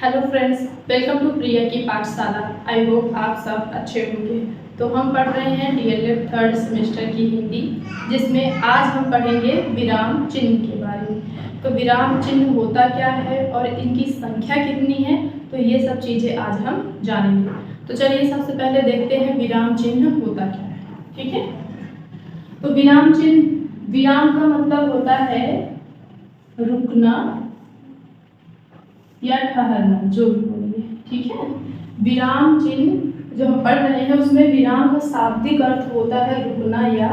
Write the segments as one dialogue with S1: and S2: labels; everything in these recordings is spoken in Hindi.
S1: हेलो फ्रेंड्स, वेलकम टू प्रिया की पाठशाला। आई होप आप सब अच्छे होंगे। तो हम पढ़ रहे हैं डीएलएड थर्ड सेमेस्टर की हिंदी, जिसमें आज हम पढ़ेंगे विराम चिन्ह के बारे में। तो विराम चिन्ह होता क्या है और इनकी संख्या कितनी है, तो ये सब चीज़ें आज हम जानेंगे। तो चलिए सबसे पहले देखते हैं विराम चिन्ह होता क्या है। ठीक है, तो विराम चिन्ह, विराम का मतलब होता है रुकना या ठहरना, जो भी बोलिए। ठीक है, विराम चिन्ह जो हम पढ़ रहे हैं उसमें विराम का शाब्दिक अर्थ होता है रुकना या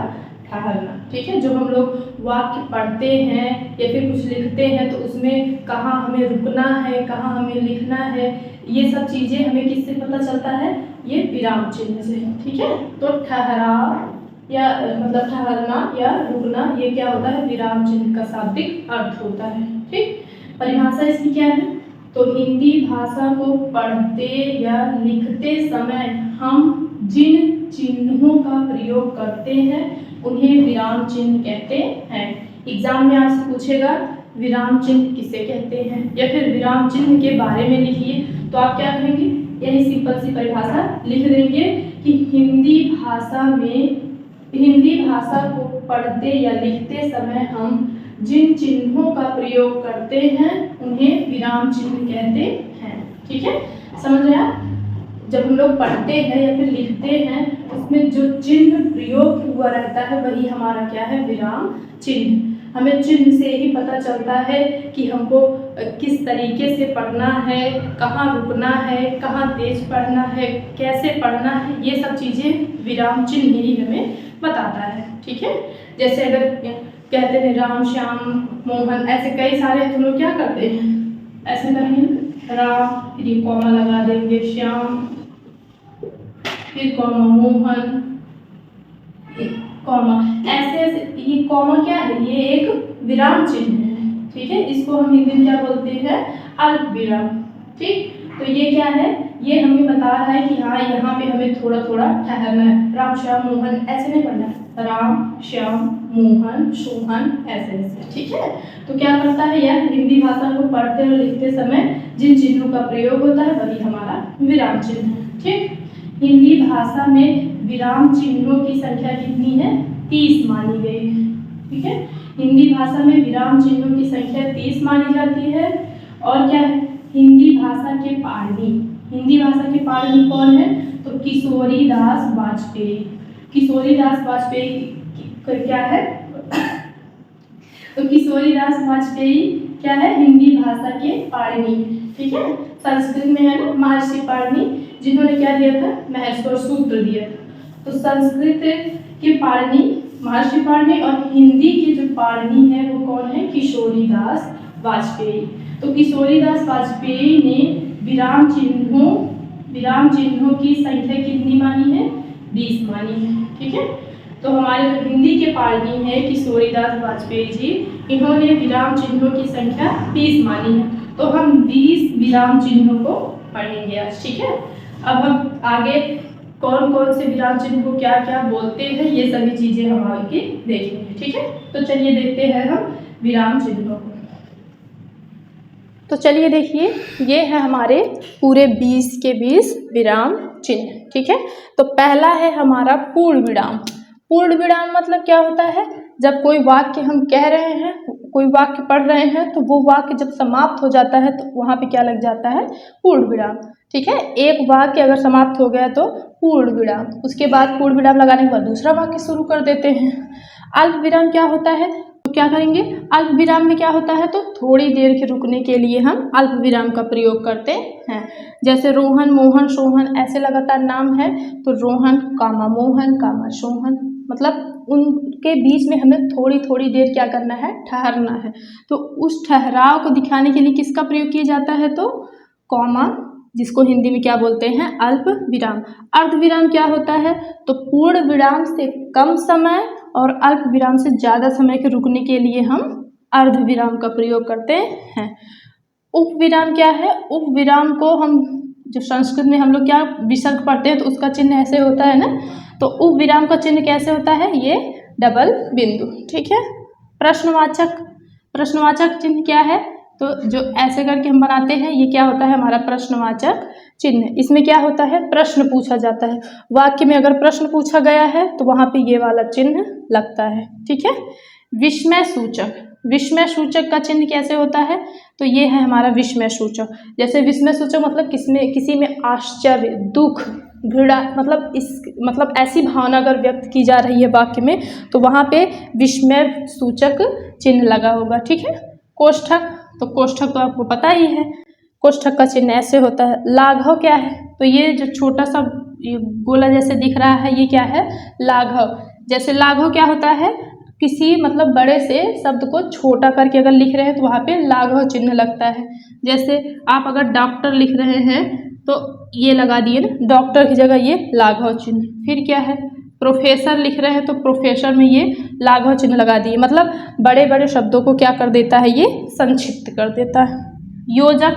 S1: ठहरना। ठीक है, जो हम लोग वाक्य पढ़ते हैं या फिर कुछ लिखते हैं तो उसमें कहाँ हमें रुकना है, कहाँ हमें लिखना है, ये सब चीज़ें हमें किससे पता चलता है, ये विराम चिन्ह से। ठीक है, तो ठहराव या मतलब ठहरना या रुकना, ये क्या होता है, विराम चिन्ह का शाब्दिक अर्थ होता है। ठीक, परिभाषा इसकी क्या है, तो हिंदी भाषा को पढ़ते या लिखते समय हम जिन चिन्हों का प्रयोग करते हैं उन्हें विराम चिन्ह कहते हैं। एग्जाम में आपसे पूछेगा विराम चिन्ह किसे कहते हैं या फिर विराम चिन्ह के बारे में लिखिए, तो आप क्या करेंगे, यही सिंपल सी परिभाषा लिख देंगे कि हिंदी भाषा को पढ़ते या लिखते समय हम जिन चिन्हों का प्रयोग करते हैं उन्हें विराम चिन्ह कहते हैं। ठीक है, समझ रहे आप, जब हम लोग पढ़ते हैं या फिर लिखते हैं उसमें जो चिन्ह प्रयोग हुआ रहता है वही हमारा क्या है, विराम चिन्ह। हमें चिन्ह से ही पता चलता है कि हमको किस तरीके से पढ़ना है, कहाँ रुकना है, कहाँ तेज पढ़ना है, कैसे पढ़ना है, ये सब चीज़ें विराम चिन्ह ही हमें बताता है। ठीक है, जैसे अगर कहते हैं राम श्याम मोहन, ऐसे कई सारे, तुम लोग क्या करते हैं, ऐसे करेंगे राम, फिर ये कॉमा लगा देंगे, श्याम, फिर कॉमा मोहन, कॉमा, ऐसे ऐसे। ये कॉमा क्या है, ये एक विराम चिन्ह है। ठीक है, इसको हम हिंदी में क्या बोलते हैं, अल्प विराम। ठीक, तो ये क्या है, ये हमें बता रहा है कि हाँ यहाँ पे हमें थोड़ा थोड़ा ठहरना है। राम श्याम मोहन ऐसे नहीं पढ़ना है, राम श्याम मोहन सोहन ऐसे ऐसे। ठीक है, तो क्या करता है यह, हिंदी भाषा को पढ़ते और लिखते समय जिन चिन्हों का प्रयोग होता है वही हमारा विराम चिन्ह है। ठीक, हिंदी भाषा में विराम चिन्हों की संख्या कितनी है, 30 मानी गई है। ठीक है, हिंदी भाषा में विराम चिन्हों की संख्या 30 मानी जाती है। और क्या है, हिंदी भाषा के पाणिनि, हिंदी भाषा के पाणिनि कौन है, तो किशोरीदास वाजपेयी। किशोरीदास वाजपेयी क्या है, तो किशोरीदास वाजपेयी क्या है, हिंदी भाषा के पाणिनि। ठीक है, संस्कृत में है ना महर्षि पाणिनि, जिन्होंने क्या दिया था, महर्षि और सूत्र दिया था। तो संस्कृत के पाणिनि महर्षि पाणिनि और हिंदी के जो पाणिनि है वो कौन है, किशोरीदास वाजपेयी। तो किशोरीदास वाजपेयी ने विराम चिन्हों की संख्या कितनी मानी है, 20 मानी है। ठीक है, तो हमारे जो हिंदी के पाणिनि है किशोरीदास वाजपेयी जी, इन्होंने विराम चिन्हों की संख्या 20 मानी है। तो हम 20 विराम चिन्हों को पढ़ेंगे आज। ठीक है, अब हम आगे कौन कौन से विराम चिन्ह को क्या क्या बोलते हैं ये सभी चीजें हम आगे देखेंगे। ठीक है, तो चलिए देखते हैं हम विराम चिन्हों को। तो चलिए देखिए, ये है हमारे पूरे 20 के 20 विराम चिन्ह। ठीक है, तो पहला है हमारा पूर्ण विराम। पूर्ण विराम मतलब क्या होता है, जब कोई वाक्य हम कह रहे हैं, कोई वाक्य पढ़ रहे हैं तो वो वाक्य जब समाप्त हो जाता है तो वहाँ पे क्या लग जाता है, पूर्ण विराम। ठीक है, एक वाक्य अगर समाप्त हो गया तो पूर्ण विराम, उसके बाद पूर्ण विराम लगाने के बाद दूसरा वाक्य शुरू कर देते हैं। अल्प विराम क्या होता है, तो क्या करेंगे, अल्प विराम में क्या होता है, तो थोड़ी देर के रुकने के लिए हम अल्प विराम का प्रयोग करते हैं। जैसे रोहन मोहन सोहन ऐसे लगातार नाम है तो रोहन कामा मोहन कामा सोहन, मतलब उनके बीच में हमें थोड़ी थोड़ी देर क्या करना है, ठहरना है। तो उस ठहराव को दिखाने के लिए किसका प्रयोग किया जाता है, तो कॉमा, जिसको हिंदी में क्या बोलते हैं, अल्प विराम। अर्ध विराम क्या होता है, तो पूर्ण विराम से कम समय और अल्प विराम से ज़्यादा समय के रुकने के लिए हम अर्ध विराम का प्रयोग करते हैं। उप विराम क्या है, उप विराम को हम जो संस्कृत में हम लोग क्या विसर्ग पढ़ते हैं तो उसका चिन्ह ऐसे होता है ना, तो उप विराम का चिन्ह कैसे होता है, ये डबल बिंदु। ठीक है, प्रश्नवाचक चिन्ह क्या है, तो जो ऐसे करके हम बनाते हैं ये क्या होता है हमारा प्रश्नवाचक चिन्ह। इसमें क्या होता है प्रश्न पूछा जाता है, वाक्य में अगर प्रश्न पूछा गया है तो वहाँ पे ये वाला चिन्ह लगता है। ठीक है। विस्मय सूचक, विस्मय सूचक का चिन्ह कैसे होता है, तो ये है हमारा विस्मय सूचक। जैसे विस्मय सूचक मतलब किसी में आश्चर्य, दुख, घृणा, मतलब ऐसी भावना अगर व्यक्त की जा रही है वाक्य में तो वहाँ पे विस्मय सूचक चिन्ह लगा होगा। ठीक है। कोष्ठक, तो कोष्ठक तो आपको पता ही है, कोष्ठक का चिन्ह ऐसे होता है। लाघव क्या है, तो ये जो छोटा सा गोला जैसे दिख रहा है ये क्या है लाघव। जैसे लाघव क्या होता है, किसी मतलब बड़े से शब्द को छोटा करके अगर लिख रहे हैं तो वहाँ पे लाघव चिन्ह लगता है। जैसे आप अगर डॉक्टर लिख रहे हैं तो ये लगा दिए ना, डॉक्टर की जगह ये लाघव चिन्ह। फिर क्या है, प्रोफेसर लिख रहे हैं तो प्रोफेसर में ये लाघव चिन्ह लगा दिए, मतलब बड़े बड़े शब्दों को क्या कर देता है, ये संक्षिप्त कर देता है। योजक,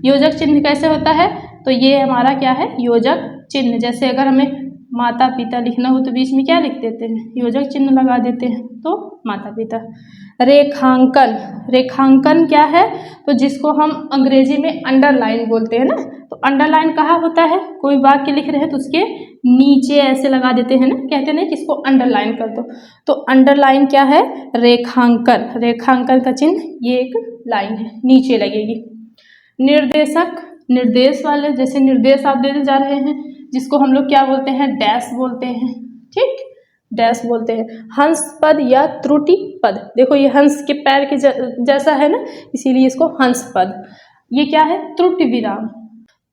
S1: योजक चिन्ह कैसे होता है, तो ये हमारा क्या है योजक चिन्ह। जैसे अगर हमें माता पिता लिखना हो तो बीच में क्या लिख देते हैं, योजक चिन्ह लगा देते हैं, तो माता पिता। रेखांकन, रेखांकन क्या है, तो जिसको हम अंग्रेजी में अंडरलाइन बोलते हैं ना, तो अंडरलाइन कहाँ होता है, कोई वाक्य लिख रहे हैं तो उसके नीचे ऐसे लगा देते हैं ना, कहते हैं किसको अंडरलाइन कर दो, तो अंडरलाइन क्या है रेखांकन। रेखांकन का चिन्ह ये एक लाइन है, नीचे लगेगी। निर्देशक, निर्देश वाले, जैसे निर्देश आप देते जा रहे हैं जिसको हम लोग क्या बोलते हैं डैश बोलते हैं। ठीक, डैश बोलते हैं। हंस पद या त्रुटि पद, देखो ये हंस के पैर के जैसा है ना, इसीलिए इसको हंस पद। ये क्या है त्रुटि विराम,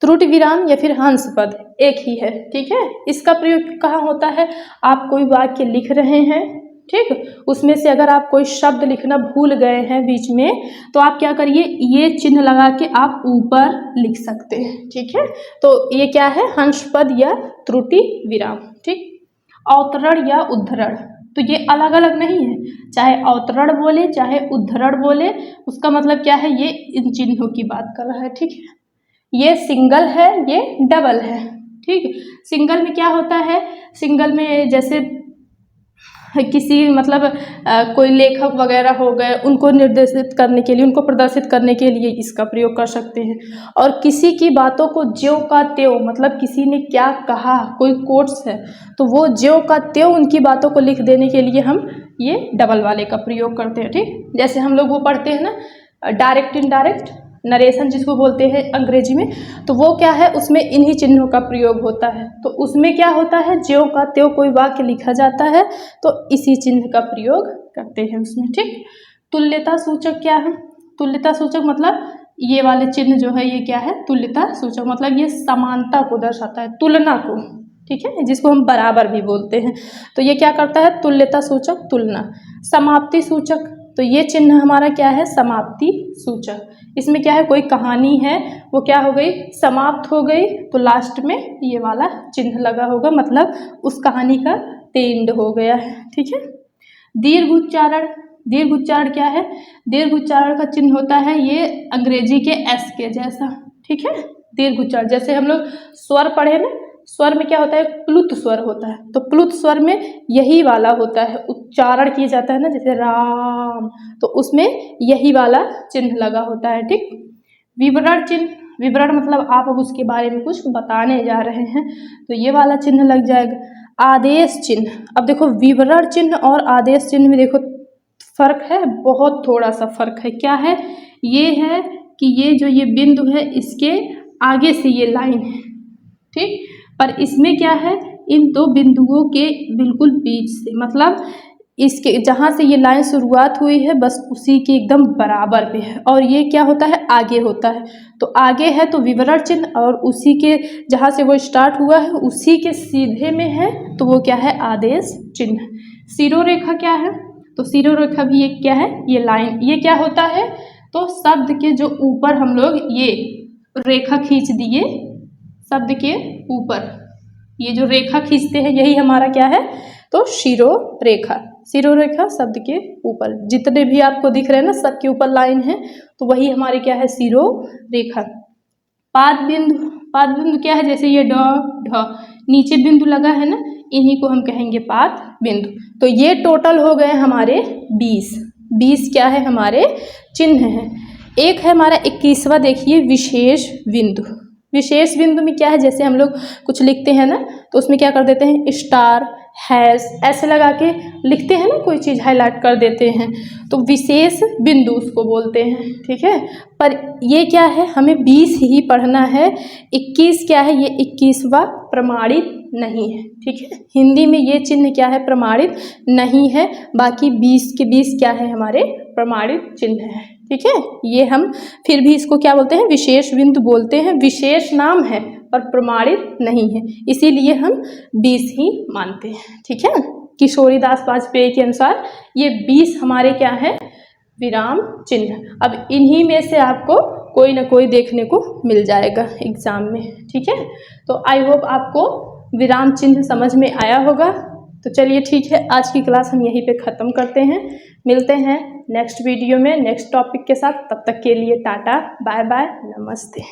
S1: त्रुटि विराम या फिर हंस पद एक ही है। ठीक है। इसका प्रयोग कहाँ होता है, आप कोई वाक्य लिख रहे हैं, ठीक, उसमें से अगर आप कोई शब्द लिखना भूल गए हैं बीच में तो आप क्या करिए, ये चिन्ह लगा के आप ऊपर लिख सकते हैं। ठीक है। तो ये क्या है हंस पद या त्रुटि विराम। ठीक। अवतरण या उद्धरण, तो ये अलग अलग नहीं है, चाहे अवतरण बोले चाहे उद्धरण बोले, उसका मतलब क्या है, ये इन चिन्हों की बात कर रहा है। ठीक है। ये सिंगल है, ये डबल है। ठीक। सिंगल में क्या होता है, सिंगल में जैसे किसी मतलब कोई लेखक वगैरह हो गए, उनको निर्देशित करने के लिए, उनको प्रदर्शित करने के लिए इसका प्रयोग कर सकते हैं। और किसी की बातों को ज्यों का त्यों, मतलब किसी ने क्या कहा, कोई कोट्स है तो वो ज्यों का त्यों उनकी बातों को लिख देने के लिए हम ये डबल वाले का प्रयोग करते हैं। ठीक। जैसे हम लोग वो पढ़ते हैं ना डायरेक्ट इनडायरेक्ट नरेशन जिसको बोलते हैं अंग्रेजी में, तो वो क्या है उसमें इन्हीं चिन्हों का प्रयोग होता है। तो उसमें क्या होता है ज्यों का त्यों कोई वाक्य लिखा जाता है तो इसी चिन्ह का प्रयोग करते हैं उसमें। ठीक। तुल्यता सूचक क्या है, तुल्यता सूचक मतलब ये वाले चिन्ह जो है ये क्या है तुल्यता सूचक, मतलब ये समानता को दर्शाता है, तुलना को। ठीक है, जिसको हम बराबर भी बोलते हैं, तो ये क्या करता है तुल्यता सूचक तुलना। समाप्ति सूचक, तो ये चिन्ह हमारा क्या है समाप्ति सूचक। इसमें क्या है कोई कहानी है वो क्या हो गई समाप्त हो गई तो लास्ट में ये वाला चिन्ह लगा होगा, मतलब उस कहानी का एंड हो गया है। ठीक है। दीर्घ उच्चारण, दीर्घ उच्चारण क्या है, दीर्घ उच्चारण का चिन्ह होता है ये अंग्रेजी के एस के जैसा। ठीक है। दीर्घ उच्चारण जैसे हम लोग स्वर पढ़े ना, स्वर में क्या होता है प्लुत स्वर होता है, तो प्लुत स्वर में यही वाला होता है, उच्चारण किया जाता है ना जैसे राम, तो उसमें यही वाला चिन्ह लगा होता है। ठीक। विवरण चिन्ह, विवरण मतलब आप अब उसके बारे में कुछ बताने जा रहे हैं तो ये वाला चिन्ह लग जाएगा। आदेश चिन्ह, अब देखो विवरण चिन्ह और आदेश चिन्ह में देखो फर्क है, बहुत थोड़ा सा फर्क है। क्या है, ये है कि ये जो ये बिंदु है इसके आगे से ये लाइन है, ठीक, पर इसमें क्या है इन दो बिंदुओं के बिल्कुल बीच से, मतलब इसके जहाँ से ये लाइन शुरुआत हुई है बस उसी के एकदम बराबर पे है, और ये क्या होता है आगे होता है, तो आगे है तो विवरण चिन्ह, और उसी के जहाँ से वो स्टार्ट हुआ है उसी के सीधे में है तो वो क्या है आदेश चिन्ह। शिरोरेखा क्या है, तो शिरोरेखा भी एक क्या है ये लाइन, ये क्या होता है तो शब्द के जो ऊपर हम लोग ये रेखा खींच दिए, शब्द के ऊपर ये जो रेखा खींचते हैं यही हमारा क्या है तो शिरोरेखा। शिरोरेखा शब्द के ऊपर जितने भी आपको दिख रहे हैं ना सबके ऊपर लाइन है तो वही हमारे क्या है शिरोरेखा। पाद बिंदु, पाद बिंदु क्या है जैसे ये ड ढ नीचे बिंदु लगा है ना, इन्हीं को हम कहेंगे पाद बिंदु। तो ये टोटल हो गए हमारे 20 क्या है हमारे चिन्ह हैं। एक है हमारा 21वां, देखिए विशेष बिंदु। विशेष बिंदु में क्या है, जैसे हम लोग कुछ लिखते हैं ना तो उसमें क्या कर देते हैं, स्टार, हैश ऐसे लगा के लिखते हैं ना, कोई चीज़ हाईलाइट कर देते हैं, तो विशेष बिंदु उसको बोलते हैं, ठीक है। पर ये क्या है, हमें 20 ही पढ़ना है, 21 क्या है, ये 21वां प्रमाणित नहीं है, ठीक है। हिंदी में ये चिन्ह क्या है, प्रमाणित नहीं है, बाकी 20 के 20 क्या है, हमारे प्रमाणित चिन्ह है, ठीक है। ये हम फिर भी इसको क्या बोलते हैं, विशेष बिंदु बोलते हैं, विशेष नाम है पर प्रमाणित नहीं है, इसीलिए हम 20 ही मानते हैं, ठीक है। किशोरीदास वाजपेयी के अनुसार ये 20 हमारे क्या है, विराम चिन्ह। अब इन्हीं में से आपको कोई ना कोई देखने को मिल जाएगा एग्जाम में, ठीक है। तो आई होप आपको विराम चिन्ह समझ में आया होगा। तो चलिए ठीक है, आज की क्लास हम यहीं पे ख़त्म करते हैं, मिलते हैं नेक्स्ट वीडियो में नेक्स्ट टॉपिक के साथ। तब तक के लिए टाटा, बाय बाय, नमस्ते।